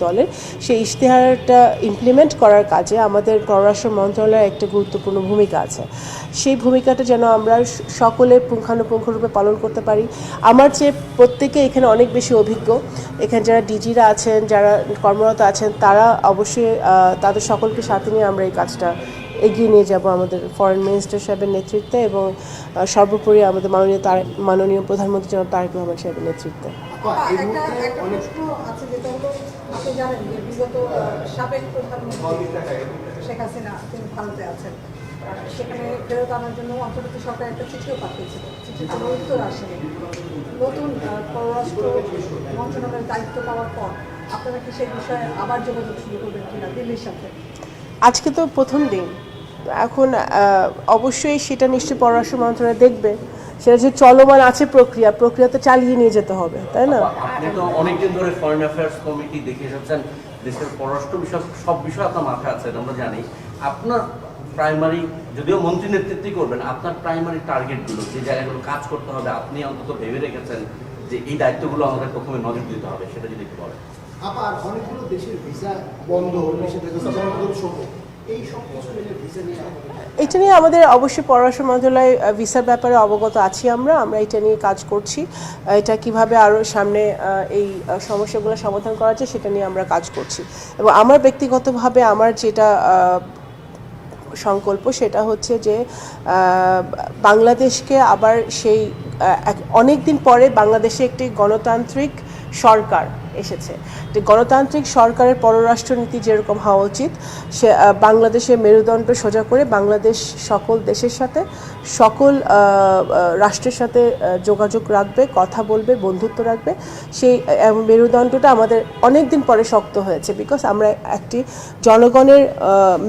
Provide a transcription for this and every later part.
দলের সেই ইশতেহারটা ইমপ্লিমেন্ট করার কাজে আমাদের পররাষ্ট্র মন্ত্রণালয়ের একটা গুরুত্বপূর্ণ ভূমিকা আছে। সেই ভূমিকাটা যেন আমরা সকলে পুঙ্খানুপুঙ্খরূপে পালন করতে পারি। আমার চেয়ে প্রত্যেকে এখানে অনেক বেশি অভিজ্ঞ। এখানে যারা ডিজিরা আছেন, যারা কর্মরত আছেন, তারা অবশ্যই তাদের সকলকে সাথে নিয়ে আমরা এই কাজটা এগিয়ে নিয়ে যাব আমাদের ফরেন মিনিস্টার সাহেবের নেতৃত্বে এবং সর্বোপরি আমাদের মাননীয় প্রধানমন্ত্রী জনাব তারেক রহমান সাহেবের নেতৃত্বে। একটা প্রশ্ন আছে, যেটা হলো আপনি জানেন যে বিগত সাবেক প্রধানমন্ত্রী শেখ হাসিনা তিনি ভারতে আছেন, সেখানে ফেরত আনার জন্য অন্তর্বর্তী সরকার একটা চিঠিও পাঠিয়েছিল, চিঠির কোনো উত্তর আসেনি। নতুন পররাষ্ট্র মন্ত্রণালয়ের দায়িত্ব পাওয়ার পর আপনারা কি সেই বিষয়ে আবার যোগাযোগ শুরু করবেন কিনা দিল্লির সাথে? আজকে তো প্রথম দিন, এখন অবশ্যই সেটা নিশ্চয়ই পররাষ্ট্র মন্ত্রণালয় দেখবে। সেটা যে চলমান আছে প্রক্রিয়া তো চালিয়ে নিয়ে যেতে হবে, তাই না? আপনি তো অনেকদিন ধরে ফরেন অ্যাফেয়ার্স কমিটি দেখে এসেছেন, দেশের পররাষ্ট্র বিষয় সব বিষয় আপনার মাথায় আছে, আমরা জানি। আপনার প্রাইমারি, যদিও মন্ত্রী নেতৃত্বই করবেন, আপনার প্রাইমারি টার্গেটগুলো, যে জায়গাগুলো কাজ করতে হবে, আপনি অন্তত ভেবে রেখেছেন যে এই দায়িত্বগুলো আমাদের প্রথমে নজর দিতে হবে, সেটা যদি একটু বলেন। আবার অনেকগুলো দেশের ভিসা বন্ধ, এই সব কিছু মিলে ভিসা নিয়ে এটা নিয়ে আমাদের অবশ্যই পররাষ্ট্র মন্ত্রণালয় ভিসার ব্যাপারে অবগত আছি। আমরা এটা নিয়ে কাজ করছি। এটা কিভাবে আরও সামনে এই সমস্যাগুলো সমাধান করা যায় সেটা নিয়ে আমরা কাজ করছি। এবং আমার ব্যক্তিগতভাবে আমার যেটা সংকল্প সেটা হচ্ছে যে বাংলাদেশকে আবার সেই অনেক দিন পরে বাংলাদেশে একটি গণতান্ত্রিক সরকার এসেছে। যে গণতান্ত্রিক সরকারের পররাষ্ট্রনীতি যেরকম হওয়া উচিত, সে বাংলাদেশের মেরুদণ্ড সোজা করে বাংলাদেশ সকল দেশের সাথে, সকল রাষ্ট্রের সাথে যোগাযোগ রাখবে, কথা বলবে, বন্ধুত্ব রাখবে। সেই মেরুদণ্ডটা আমাদের অনেক দিন পরে শক্ত হয়েছে, বিকজ আমরা একটি জনগণের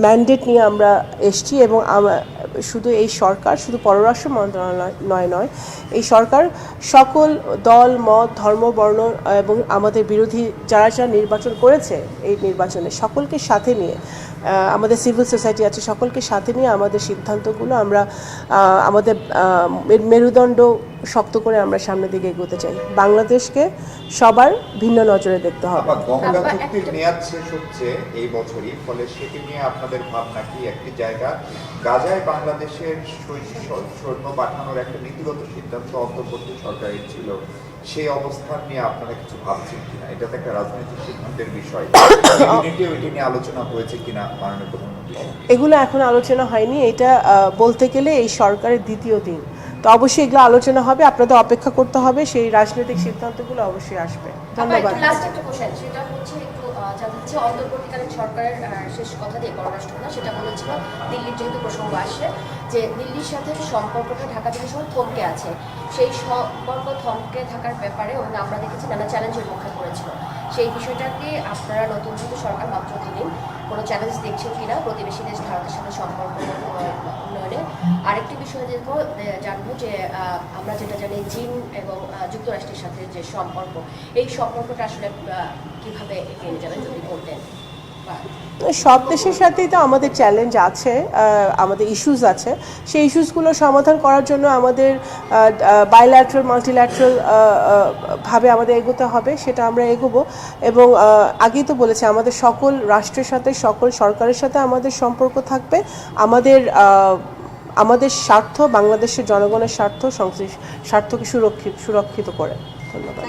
ম্যান্ডেট নিয়ে আমরা এসছি। এবং শুধু এই সরকার, শুধু পররাষ্ট্র মন্ত্রণালয় নয়, এই সরকার সকল দল, মত, ধর্ম, বর্ণ এবং আমাদের বিরোধী যারা নির্বাচন করেছে, এই নির্বাচনে সকলকে সাথে নিয়ে, আমাদের সিভিল সোসাইটি আছে, সকলকে সাথে নিয়ে আমাদের সিদ্ধান্তগুলো আমরা আমাদের মেরুদণ্ড শক্ত করে আমরা সামনের দিকে এগোতে চাই। বাংলাদেশকে সবার ভিন্ন নজরে দেখতে হবে। গঙ্গা চুক্তির মেয়াদ শেষ হচ্ছে এই বছরই, ফলে সেটি নিয়ে আপনাদের ভাবনা কি? একটি জায়গা গাজায় বাংলাদেশের সৈন্য পাঠানোর একটা নীতিগত সিদ্ধান্ত অন্তর্বর্তী সরকারের ছিল, সেই অবস্থান নিয়ে আপনারা কিছু ভাবছেন কিনা? এটা তো একটা রাজনৈতিক সিদ্ধান্তের বিষয়, এটি নিয়ে আলোচনা হয়েছে কিনা মাননীয় প্রধানমন্ত্রী? এগুলো এখন আলোচনা হয়নি। এটা বলতে গেলে এই সরকারের দ্বিতীয় দিন, তো অবশ্যই এগুলো আলোচনা হবে। আপনাদের অপেক্ষা করতে হবে, সেই রাজনৈতিক সিদ্ধান্তগুলো অবশ্যই আসবে। ধন্যবাদ। লাস্ট একটা কোশ্চেন, সেটা হচ্ছে একটু জানতে চাচ্ছি, অন্তর্বর্তীকালীন সরকারের শেষ কথা দিয়ে পররাষ্ট্র না, সেটা বলেছিল দিল্লির যেহেতু প্রসঙ্গ আসে, যে দিল্লির সাথে সম্পর্কটা ঢাকা থেকে সময় থমকে আছে, সেই সম্পর্ক থমকে থাকার ব্যাপারে আমরা দেখেছি নানা চ্যালেঞ্জের মুখে পড়েছিল। সেই বিষয়টাকে আপনারা নতুন যেহেতু সরকার মাত্র দিলেন, কোনো চ্যালেঞ্জ দেখছেন কিনা প্রতিবেশী দেশ ভারতের সাথে সম্পর্ক উন্নয়নে? আরেকটি বিষয় জানবো যে আমরা যেটা জানি চীন এবং যুক্তরাষ্ট্রের সাথে যে সম্পর্ক, এই সম্পর্কটা আসলে কিভাবে এগিয়ে নিয়ে যাবেন যদি বলতেন। সব দেশের সাথেই তো আমাদের চ্যালেঞ্জ আছে, আমাদের ইস্যুস আছে। সেই ইস্যুসগুলো সমাধান করার জন্য আমাদের বাইল্যাটারাল, মাল্টিল্যাটারাল ভাবে আমাদের এগোতে হবে, সেটা আমরা এগোবো। এবং আগেই তো বলেছি, আমাদের সকল রাষ্ট্রের সাথে, সকল সরকারের সাথে আমাদের সম্পর্ক থাকবে। আমাদের স্বার্থ, বাংলাদেশের জনগণের স্বার্থকে সুরক্ষিত করে। ধন্যবাদ।